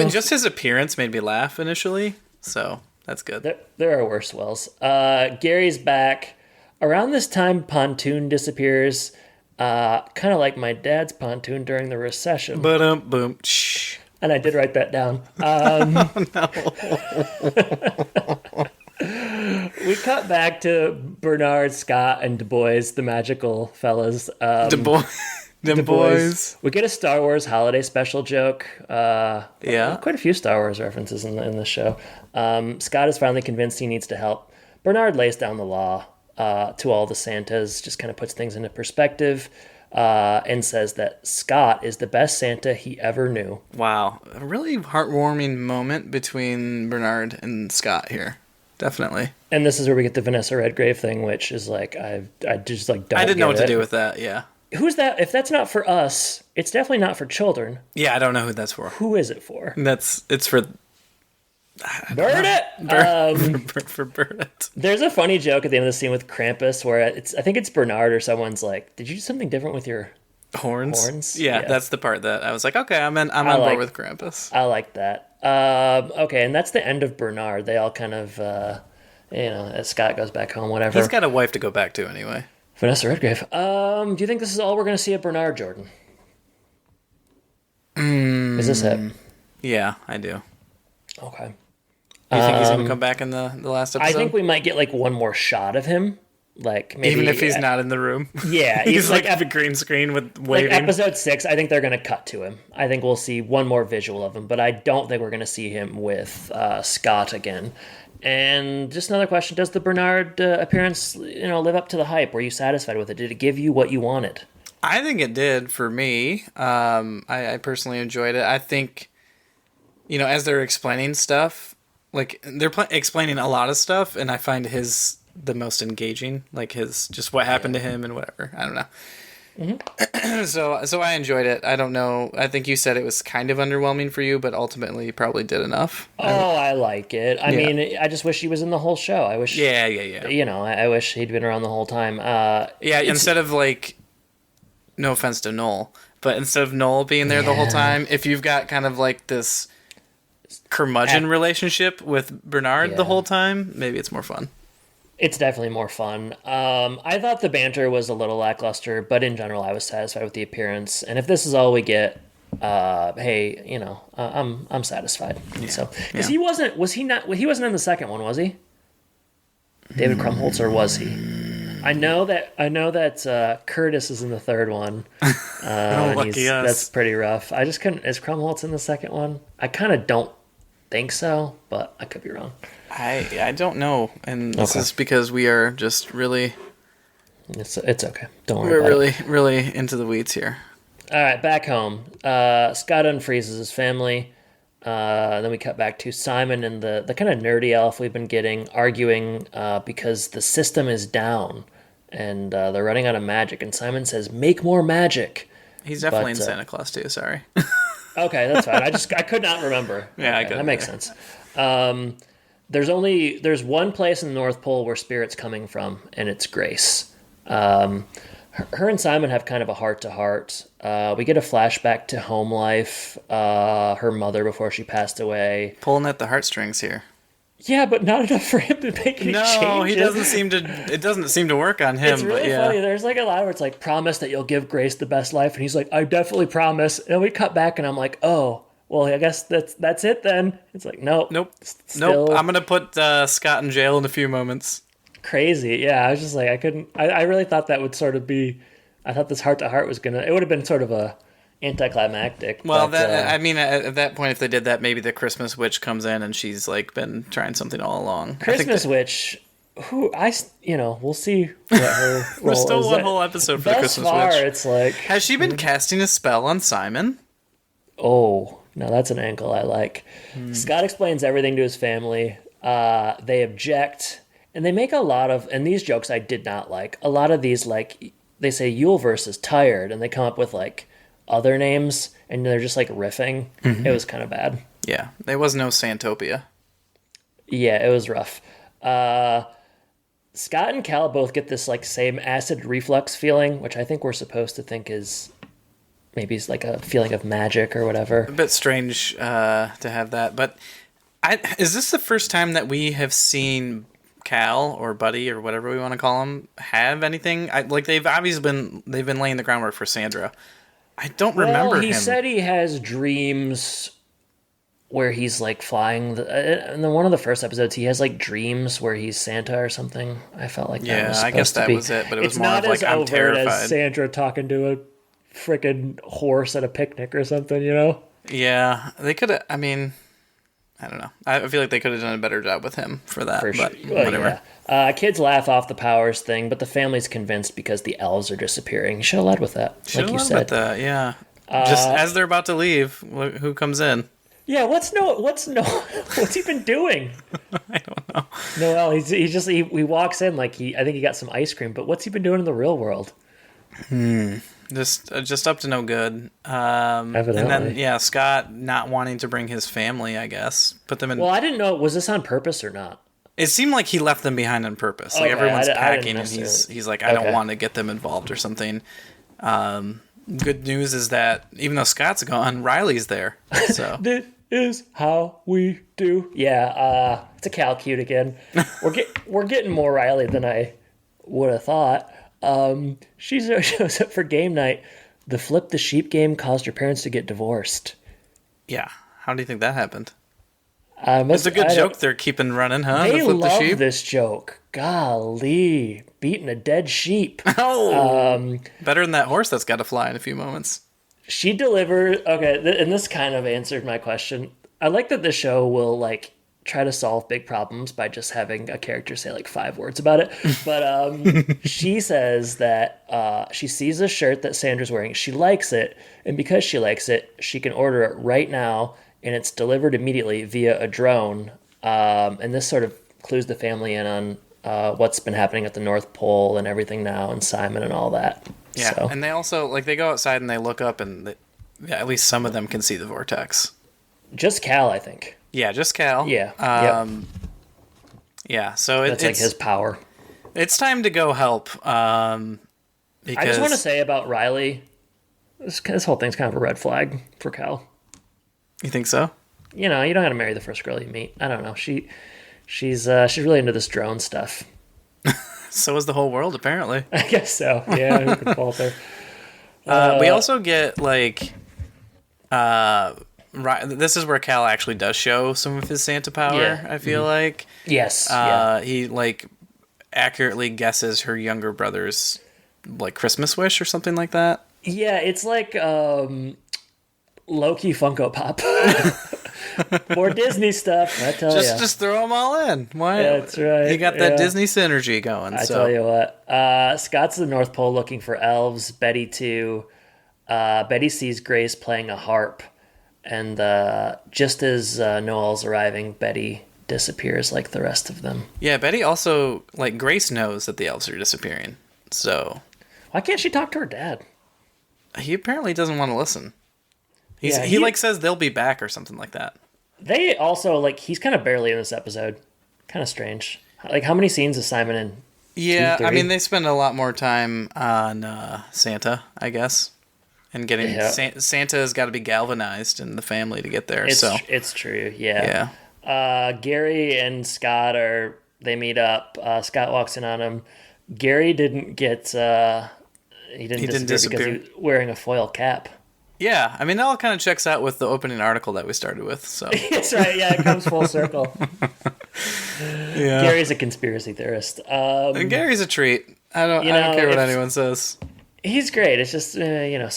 just his appearance made me laugh initially. So that's good. There are worse wells. Gary's back. Around this time, Pontoon disappears. Kind of like my dad's Pontoon during the recession. Boom. And I did write that down. We cut back to Bernard, Scott, and Du Bois, the magical fellas. Du Bois. We get a Star Wars holiday special joke. Quite a few Star Wars references in the show. Scott is finally convinced he needs to help. Bernard lays down the law to all the Santas, just kind of puts things into perspective. and says that Scott is the best Santa he ever knew. Wow. A really heartwarming moment between Bernard and Scott here. Definitely. And this is where we get the Vanessa Redgrave thing, which is like, I just like don't I didn't know what get to it. do with that, yeah. Who's that? If that's not for us, it's definitely not for children. Yeah, I don't know who that's for. Who is it for? It's for Bernard! for Bernard. There's a funny joke at the end of the scene with Krampus where I think it's Bernard or someone's like, did you do something different with your Horns? Yeah. Yeah, that's the part that I was like, okay, I'm on board like- with Krampus. I like that. Okay, and that's the end of Bernard. They all kind of, as Scott goes back home, whatever. He's got a wife to go back to anyway. Vanessa Redgrave. Do you think this is all we're going to see of Bernard, Jordan? Is this it? Yeah, I do. Okay. You think he's gonna come back in the last episode? I think we might get like one more shot of him. Like maybe even if he's not in the room. Yeah, he's like a green screen with waving. Like episode 6, I think they're going to cut to him. I think we'll see one more visual of him, but I don't think we're going to see him with Scott again. And just another question: does the Bernard appearance, live up to the hype? Were you satisfied with it? Did it give you what you wanted? I think it did for me. I personally enjoyed it. I think, as they're explaining stuff, like they're explaining a lot of stuff, and I find his the most engaging, like his just what happened to him and whatever. I don't know. Mm-hmm. So I enjoyed it. I don't know. I think you said it was kind of underwhelming for you, but ultimately you probably did enough. Oh, I like it. I mean, I just wish he was in the whole show. I wish. Yeah. I wish he'd been around the whole time. Instead of like, no offense to Noel, but instead of Noel being there the whole time, if you've got kind of like this curmudgeon relationship with Bernard the whole time, maybe it's more fun. It's definitely more fun. I thought the banter was a little lackluster, but in general, I was satisfied with the appearance. And if this is all we get, hey, I'm satisfied. Yeah. So, because he wasn't in the second one, was he? David Krumholtz, or was he? I know that Curtis is in the third one. Lucky us. That's pretty rough. I just couldn't. Is Krumholtz in the second one? I kind of don't think so, but I could be wrong. I don't know, and this is because we are just really. It's okay. Don't worry. We're really into the weeds here. All right, back home. Scott unfreezes his family. Then we cut back to Simon and the kind of nerdy elf we've been getting arguing because the system is down and they're running out of magic. And Simon says, "Make more magic." He's definitely in Santa Claus too. Sorry. Okay, that's fine. I could not remember. Yeah, okay, that makes sense. There's one place in the North Pole where Spirit's coming from, and it's Grace. Her and Simon have kind of a heart-to-heart. We get a flashback to home life, her mother before she passed away. Pulling at the heartstrings here. Yeah, but not enough for him to make any changes. No, he doesn't seem to. It doesn't seem to work on him. It's really funny. There's like a lot where it's like, promise that you'll give Grace the best life, and he's like, I definitely promise. And we cut back, and I'm like, oh, well, I guess that's it then. It's like, nope. Nope. I'm gonna put Scott in jail in a few moments. Crazy. Yeah, I was just like, I couldn't. I really thought that would sort of be. I thought this heart to heart was gonna. It would have been sort of a anticlimactic. Well, but, at that point, if they did that, maybe the Christmas witch comes in and she's like been trying something all along. Christmas witch. We'll see what her There's still one whole episode for the Christmas witch. It's like, has she been casting a spell on Simon? Oh, no, that's an angle I like. Scott explains everything to his family. They object, and they make a lot of, and these jokes I did not like. A lot of these, like, they say Yule-verse is tired, and they come up with like other names, and they're just like riffing. Mm-hmm. It was kind of bad. Yeah, there was no Santopia. Yeah, it was rough. Scott and Cal both get this like same acid reflux feeling, which I think we're supposed to think is maybe it's like a feeling of magic or whatever. A bit strange to have that, but is this the first time that we have seen Cal or Buddy or whatever we want to call him have anything? They've obviously been laying the groundwork for Sandra. I don't remember him. He said he has dreams where he's like flying. In one of the first episodes, he has like dreams where he's Santa or something. I felt like that was supposed to be. Yeah, I guess that was it, but it was more of like, I'm terrified. It's not as overt as Sandra talking to a freaking horse at a picnic or something, you know? Yeah, they could have, I mean, I don't know. I feel like they could have done a better job with him for that. For sure. But Well, whatever. yeah. Kids laugh off the powers thing, but the family's convinced because the elves are disappearing. You should have led with that, Should like you have said. with that. Yeah. Just as they're about to leave, who comes in? Yeah, what's he been doing? I don't know. Noel, he walks in like I think he got some ice cream, but what's he been doing in the real world? Just up to no good. Evidently. And then Scott not wanting to bring his family, I guess, put them in. Well, I didn't know, was this on purpose or not? It seemed like he left them behind on purpose. Like Okay, everyone's I didn't packing, and necessarily- he's like, I don't Okay. want to get them involved or something. Good news is that even though Scott's gone, Riley's there. So This is how we do. Yeah, it's a Cal cute again. We're getting more Riley than I would have thought. She shows up for game night. The flip the sheep game caused her parents to get divorced. yeah, how do you think that happened? It's a good joke they're keeping running, huh? They The flip the love sheep. this joke. Golly, beating a dead sheep. Oh, better than that horse that's got to fly in a few moments. She delivered. Okay, and this kind of answered my question. I like that the show will like try to solve big problems by just having a character say like 5 words about it. But she says that she sees a shirt that Sandra's wearing. She likes it, and because she likes it, she can order it right now, and it's delivered immediately via a drone. And this sort of clues the family in on what's been happening at the North Pole and everything now, and Simon and all that. Yeah, So. and they also they go outside and they look up, and at least some of them can see the vortex. Just Cal, I think. Yeah, just Cal. Yeah. Yeah. So That's like his power. It's time to go help. Because I just want to say about Riley, this whole thing's kind of a red flag for Cal. You think so? You know, you don't got to marry the first girl you meet. I don't know. She's really into this drone stuff. So is the whole world, apparently. I guess so. Yeah, who could fault her? We also get this is where Cal actually does show some of his Santa power. Yeah. I feel like Yes. he accurately guesses her younger brother's Christmas wish or something like that. Yeah, it's like low-key Funko Pop. More Disney stuff, I tell you. Just throw them all in. Why? That's right. You got that yeah. Disney synergy going. I so. tell you what. Scott's at the North Pole looking for elves. Betty too. Betty sees Grace playing a harp, and just as Noel's arriving, Betty disappears like the rest of them. Yeah, Betty also Grace knows that the elves are disappearing. So Why can't she talk to her dad? he apparently doesn't want to listen. He says they'll be back or something like that. They also he's kind of barely in this episode. Kind of strange. How many scenes is Simon in? Yeah, 2, I 3? mean they spend a lot more time on Santa, I guess, and getting Santa has got to be galvanized in the family to get there. It's true. Yeah. Gary and Scott they meet up. Scott walks in on him. Gary didn't get. He didn't disappear because he was wearing a foil cap. Yeah, I mean that all kind of checks out with the opening article that we started with. So That's right. Yeah, it comes full circle. yeah, Gary's a conspiracy theorist. And Gary's a treat. I don't care what anyone says. He's great. It's just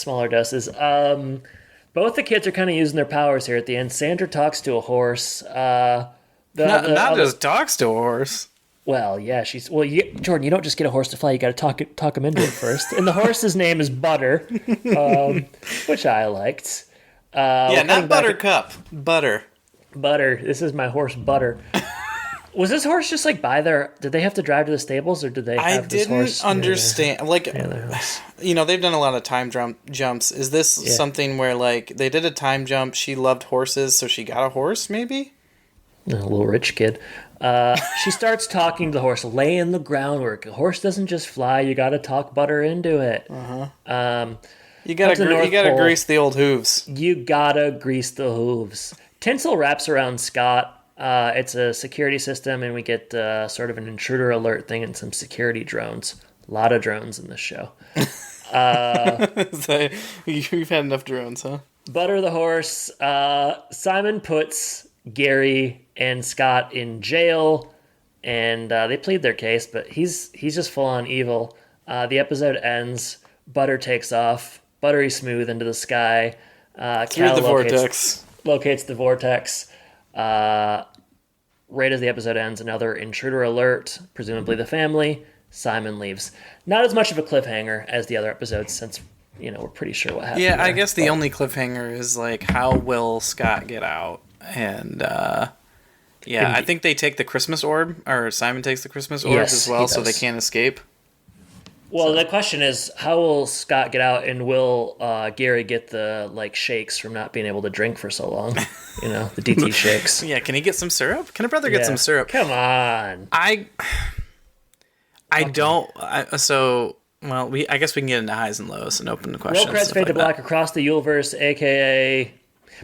smaller doses. Both the kids are kind of using their powers here at the end. Sandra talks to a horse. Not just talks to a horse. Well, yeah, Jordan, you don't just get a horse to fly. You got to talk him into it first. And the horse's name is Butter, which I liked. Not Buttercup. Butter. Butter. This is my horse, Butter. Was this horse just by there? Did they have to drive to the stables, or did they have this horse? I didn't understand. They've done a lot of time jumps. Is this something where they did a time jump? She loved horses, so she got a horse, maybe? A little rich kid. She starts talking to the horse, laying the groundwork. A horse doesn't just fly. You got to talk Butter into it. You gotta grease the old hooves. You gotta grease the hooves. Tinsel wraps around Scott. It's a security system, and we get sort of an intruder alert thing and some security drones. A lot of drones in this show. You've had enough drones, huh? Butter the horse. Simon puts Gary and Scott in jail, and they plead their case, but he's just full on evil. The episode ends. Butter takes off, buttery smooth into the sky. Through the vortex. Locates the vortex. Right as the episode ends, another intruder alert, presumably the family. Simon leaves. Not as much of a cliffhanger as the other episodes, since we're pretty sure what happened. Yeah, I guess the only cliffhanger is like, how will Scott get out? And I think they take the Christmas orb, or Simon takes the Christmas orb as well, so they can't escape. Well, the question is, how will Scott get out, and will Gary get the shakes from not being able to drink for so long? The DT shakes. Yeah, can he get some syrup? Can a brother get some syrup? Come on. I guess we can get into highs and lows and open the questions. Roll credits fade to black across the Yule-verse, a.k.a.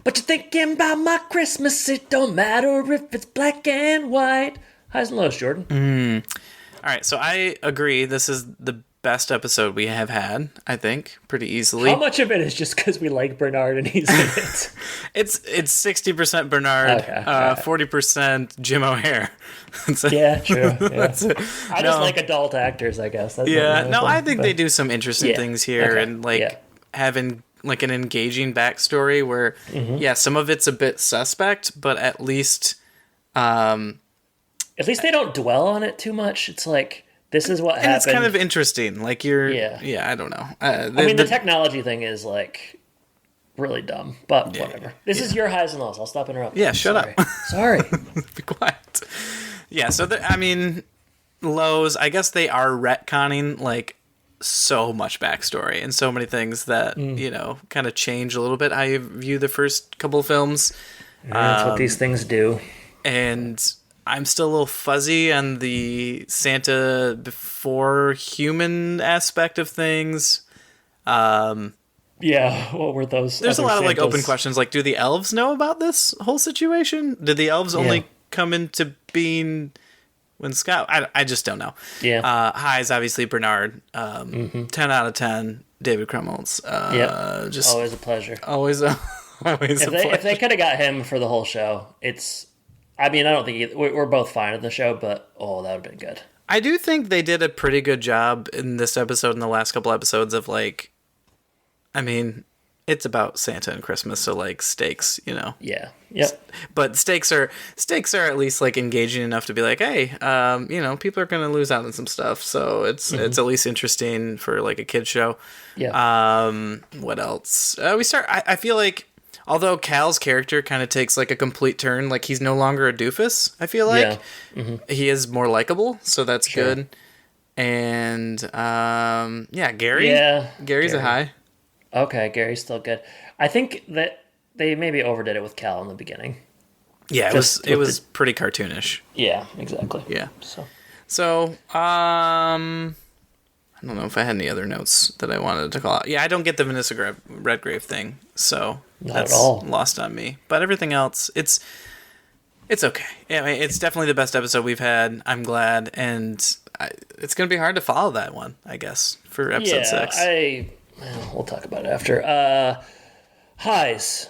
But you're thinking about my Christmas, it don't matter if it's black and white. Highs and lows, Jordan. All right, so I agree. This is the best episode we have had, I think, pretty easily. How much of it is just because we like Bernard and he's in it? It's 60% Bernard, 40% Jim O'Hare. Yeah, true. Yeah. I just like adult actors, I guess. That's I think they do some interesting things here, and having like an engaging backstory where, some of it's a bit suspect, but at least they don't dwell on it too much. It's like, this is what happened. It's kind of interesting. Like I don't know. The technology thing is like really dumb, but whatever. This is your highs and lows. I'll stop interrupting. Yeah, shut up. Sorry. Be quiet. Yeah, so lows, I guess they are retconning like so much backstory and so many things that, kind of change a little bit how you view the first couple of films. That's what these things do. And I'm still a little fuzzy on the Santa before human aspect of things. What were those? There's a lot of open questions. Like, do the elves know about this whole situation? Did the elves only come into being when Scott? I just don't know. Yeah. Highs, obviously Bernard. 10 out of 10. David Krumholtz. Just always a pleasure. Always a pleasure. If they could have got him for the whole show, I don't think we're both fine in the show, but that would have been good. I do think they did a pretty good job in this episode and the last couple episodes of it's about Santa and Christmas, so stakes, Yeah. Yep. But stakes are at least engaging enough to be like, hey, people are gonna lose out on some stuff, so it's at least interesting for a kid show. Yeah. What else? I feel like, although Cal's character kind of takes a complete turn, he's no longer a doofus, I feel like. Yeah. He is more likable, so that's good. And Gary. Yeah. Gary's a high. Okay, Gary's still good. I think that they maybe overdid it with Cal in the beginning. Yeah, it was pretty cartoonish. Yeah, exactly. Yeah. So I don't know if I had any other notes that I wanted to call out. Yeah, I don't get the Vanessa Redgrave thing, so that's lost on me. But everything else, it's okay. Yeah, it's definitely the best episode we've had. I'm glad, and it's going to be hard to follow that one, I guess, for episode 6. We'll talk about it after. Highs.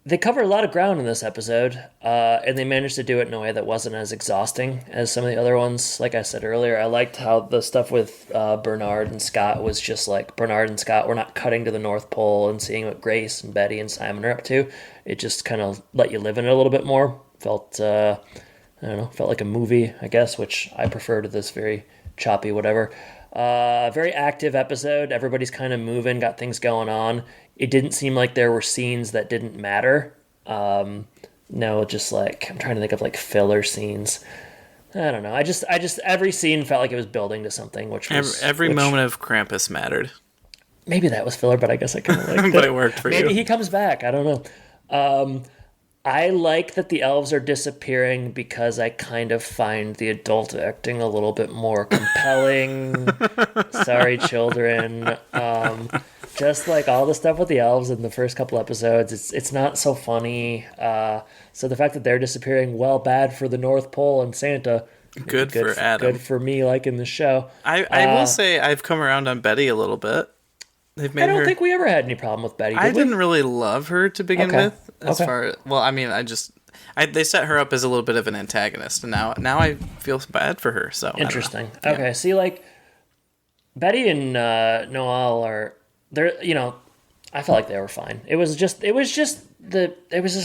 They cover a lot of ground in this episode, and they managed to do it in a way that wasn't as exhausting as some of the other ones. Like I said earlier, I liked how the stuff with Bernard and Scott was just Bernard and Scott were not cutting to the North Pole and seeing what Grace and Betty and Simon are up to. It just kind of let you live in it a little bit more. Felt like a movie, I guess, which I prefer to this very choppy whatever. Very active episode. Everybody's kind of moving, got things going on. It didn't seem like there were scenes that didn't matter. No, just I'm trying to think of filler scenes. I don't know. I just every scene felt like it was building to something, which was every moment of Krampus mattered. Maybe that was filler, but I guess I kind of liked it. But it worked for you. Maybe he comes back. I don't know. I like that the elves are disappearing because I kind of find the adult acting a little bit more compelling. Sorry, children. Just all the stuff with the elves in the first couple episodes, it's not so funny. So the fact that they're disappearing, bad for the North Pole and Santa. Good for Adam. Good for me, in the show. I will say I've come around on Betty a little bit. I don't think we ever had any problem with Betty. I didn't really love her to begin with. They set her up as a little bit of an antagonist, and now I feel bad for her. So interesting. Okay, see, Betty and Noel are they're I felt like they were fine. It was just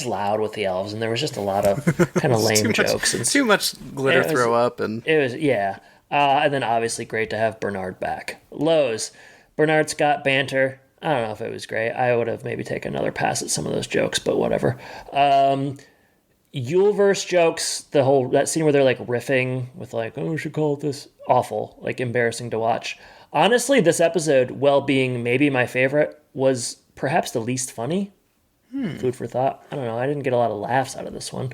loud with the elves, and there was just a lot of kind of lame jokes and too much glitter throw up, and it was and then obviously great to have Bernard back. Lows, Bernard Scott banter. I don't know if it was great. I would have maybe taken another pass at some of those jokes, but whatever. Yule-verse jokes, that scene where they're like riffing with like, oh, we should call it this, awful, like embarrassing to watch. Honestly, this episode, while being maybe my favorite, was perhaps the least funny. Food for thought. I don't know. I didn't get a lot of laughs out of this one.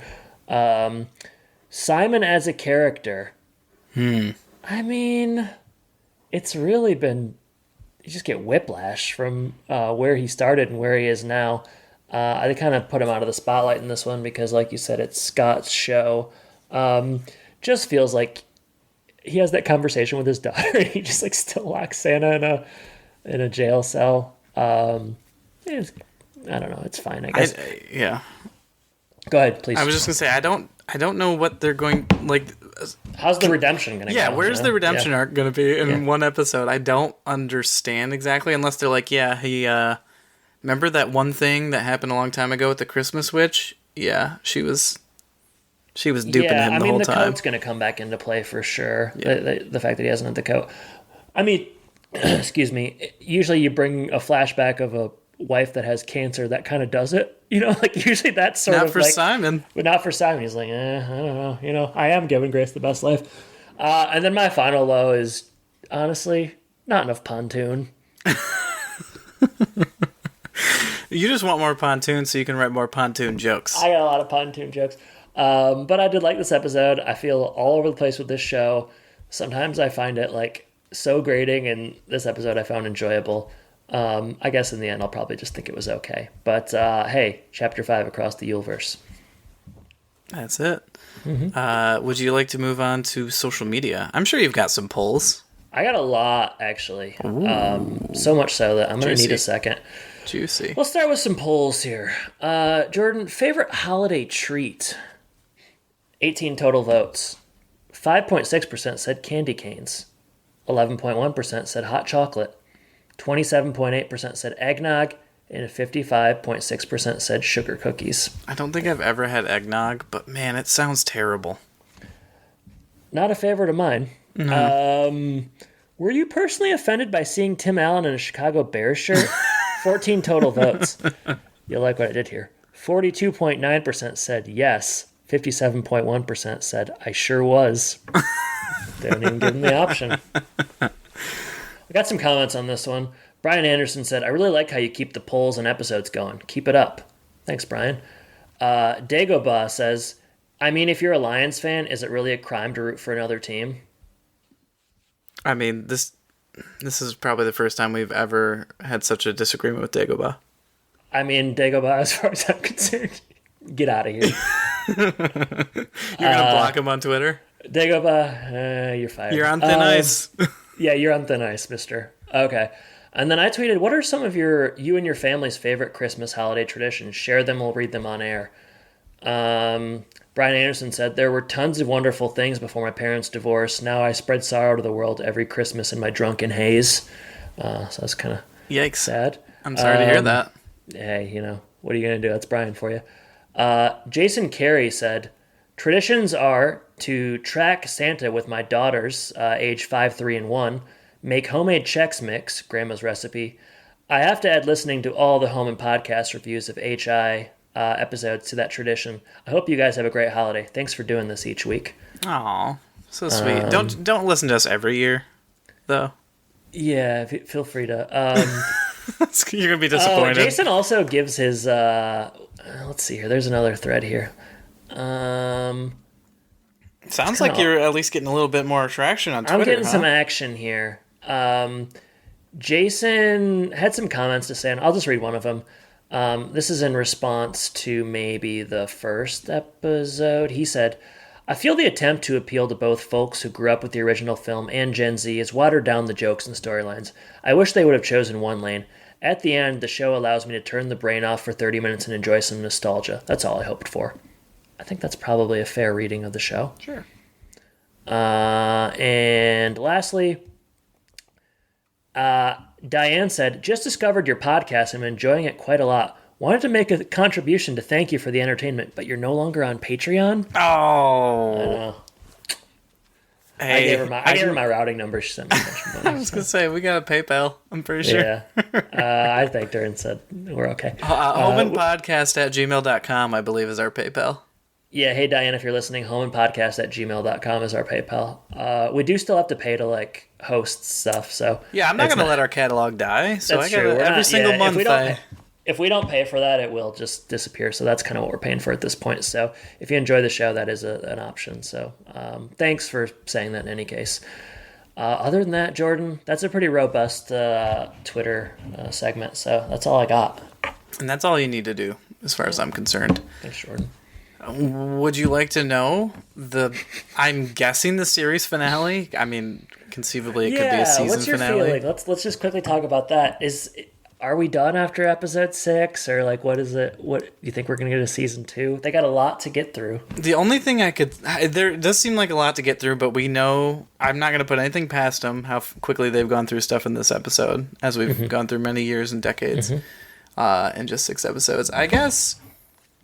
Simon as a character. I mean, it's really been, you just get whiplash from where he started and where he is now. I kind of put him out of the spotlight in this one because, like you said, it's Scott's show. Just feels like he has that conversation with his daughter and he just like still locks Santa in a jail cell. I don't know. It's fine, I guess. Yeah. Go ahead, please. I was just gonna say I don't know what they're going like. How's the redemption gonna go? Yeah, where's the redemption arc gonna be in one episode? I don't understand exactly unless they're like, yeah, he remember that one thing that happened a long time ago with the Christmas witch? Yeah, she was duping him the whole time. The coat's gonna come back into play for sure. Yeah. The fact that he hasn't had the coat. I mean, excuse me. Usually, you bring a flashback of a wife that has cancer. That kind of does it. You know, like usually that's sort not of for like, Simon, but not for Simon. He's like, I don't know. You know, I am giving Grace the best life. And then my final low is honestly not enough pontoon. You just want more pontoon so you can write more pontoon jokes. I got a lot of pontoon jokes. But I did like this episode. I feel all over the place with this show. Sometimes I find it like so grating, and this episode I found enjoyable. I guess in the end I'll probably just think it was okay. But hey, Chapter 5 across the Yule-verse. That's it. Mm-hmm. Would you like to move on to social media? I'm sure you've got some polls. I got a lot, actually. So much so that I'm going to need a second. Juicy. We'll start with some polls here. Jordan, favorite holiday treat? 18 total votes. 5.6% said candy canes. 11.1% said hot chocolate. 27.8% said eggnog. And 55.6% said sugar cookies. I don't think I've ever had eggnog, but man, it sounds terrible. Not a favorite of mine. Mm-hmm. Were you personally offended by seeing Tim Allen in a Chicago Bears shirt? 14 total votes. You'll like what I did here. 42.9% said yes. 57.1% said I sure was. Didn't even give them the option. I got some comments on this one. Brian Anderson said, I really like how you keep the polls and episodes going. Keep it up. Thanks, Brian. Dagobah says, I mean, if you're a Lions fan, is it really a crime to root for another team? I mean, this is probably the first time we've ever had such a disagreement with Dagobah. I mean, Dagobah, as far as I'm concerned, get out of here. You're going to block him on Twitter? Dagobah, you're fired. You're on thin ice. Yeah, you're on thin ice, mister. Okay. And then I tweeted, what are some of you and your family's favorite Christmas holiday traditions? Share them, we'll read them on air. Brian Anderson said, there were tons of wonderful things before my parents' divorce. Now I spread sorrow to the world every Christmas in my drunken haze. So that's kind of yikes. Sad. I'm sorry to hear that. Hey, you know, what are you going to do? That's Brian for you. Jason Carey said, traditions are to track Santa with my daughters, age 5, 3, and 1, make homemade Chex Mix, Grandma's recipe. I have to add listening to all the home and podcast reviews of HI episodes to that tradition. I hope you guys have a great holiday. Thanks for doing this each week. Aw, so sweet. Don't listen to us every year, though. Yeah, feel free to. You're gonna be disappointed. Jason also gives his. Let's see here. There's another thread here. Sounds like you're at least getting a little bit more traction on Twitter. I'm getting some action here. Jason had some comments to say, and I'll just read one of them. This is in response to maybe the first episode. He said, I feel the attempt to appeal to both folks who grew up with the original film and Gen Z has watered down the jokes and storylines. I wish they would have chosen one lane. At the end, the show allows me to turn the brain off for 30 minutes and enjoy some nostalgia. That's all I hoped for. I think that's probably a fair reading of the show. Sure. And lastly, Diane said, just discovered your podcast and I'm enjoying it quite a lot. Wanted to make a contribution to thank you for the entertainment, but you're no longer on Patreon? Oh. I know. Hey, I gave her my routing number. She sent me a bunch of money. I was going to say, we got a PayPal, I'm pretty sure. Yeah. I thanked her and said, we're okay. homeandpodcast@gmail.com, I believe, is our PayPal. Yeah, hey Diane, if you're listening, homeandpodcast@gmail.com is our PayPal. We do still have to pay to like host stuff, so yeah, I'm not going to let our catalog die. So that's I got every single month. If we don't pay for that, it will just disappear. So that's kind of what we're paying for at this point. So if you enjoy the show, that is an option. So thanks for saying that in any case. Other than that, Jordan, that's a pretty robust Twitter segment. So that's all I got. And that's all you need to do, as far as I'm concerned. Thanks, Jordan. Would you like to know I'm guessing the series finale? I mean, conceivably it could be a season what's your finale. Feeling? Let's just quickly talk about that. Are we done after episode 6, or like what is it? What you think we're gonna get a season 2? They got a lot to get through. The only thing there does seem like a lot to get through, but we know I'm not gonna put anything past them. How quickly they've gone through stuff in this episode, as we've gone through many years and decades, in just 6 episodes. I guess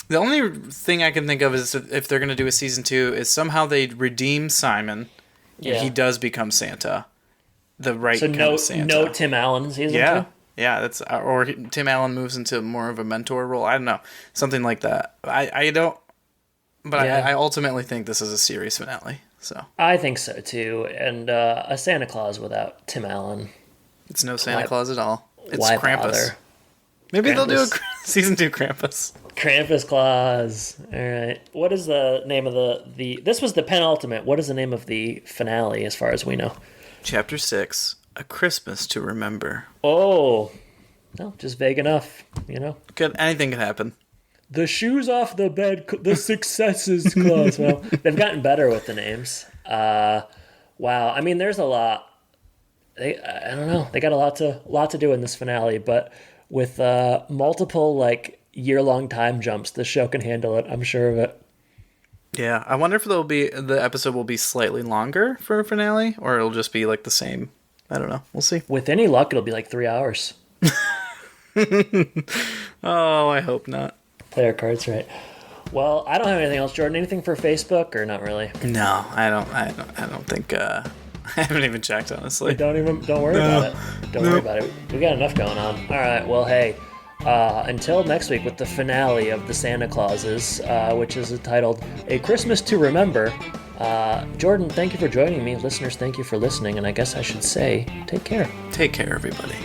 the only thing I can think of is if they're gonna do a season 2 is somehow they redeem Simon, and he does become Santa, the right kind of Santa. No Tim Allen in season 2. Yeah, that's or Tim Allen moves into more of a mentor role. I don't know, something like that. I don't, but I ultimately think this is a series finale. So I think so too. And a Santa Claus without Tim Allen, it's no Santa Claus at all. It's why Krampus. Bother? Maybe they'll do a season 2 Krampus. Krampus Claus. All right. What is the name of the? This was the penultimate. What is the name of the finale, as far as we know? Chapter 6. A Christmas to Remember. Oh, no, just vague enough, Anything could happen. The shoes off the bed, the successes clause. Well, they've gotten better with the names. Wow, I mean, there's a lot. I don't know. They got a lot to do in this finale, but with multiple like year-long time jumps, the show can handle it. I'm sure of it. Yeah, I wonder if the episode will be slightly longer for a finale, or it'll just be like the same. I don't know. We'll see. With any luck, it'll be like 3 hours. Oh, I hope not. Play our cards right. Well, I don't have anything else, Jordan. Anything for Facebook or not really? No, I don't think. I haven't even checked, honestly. Don't worry about it. Don't worry about it. We got enough going on. All right. Well, hey. Until next week with the finale of the Santa Clauses, which is titled A Christmas to Remember. Jordan, thank you for joining me. Listeners, thank you for listening. And I guess I should say, take care. Take care, everybody.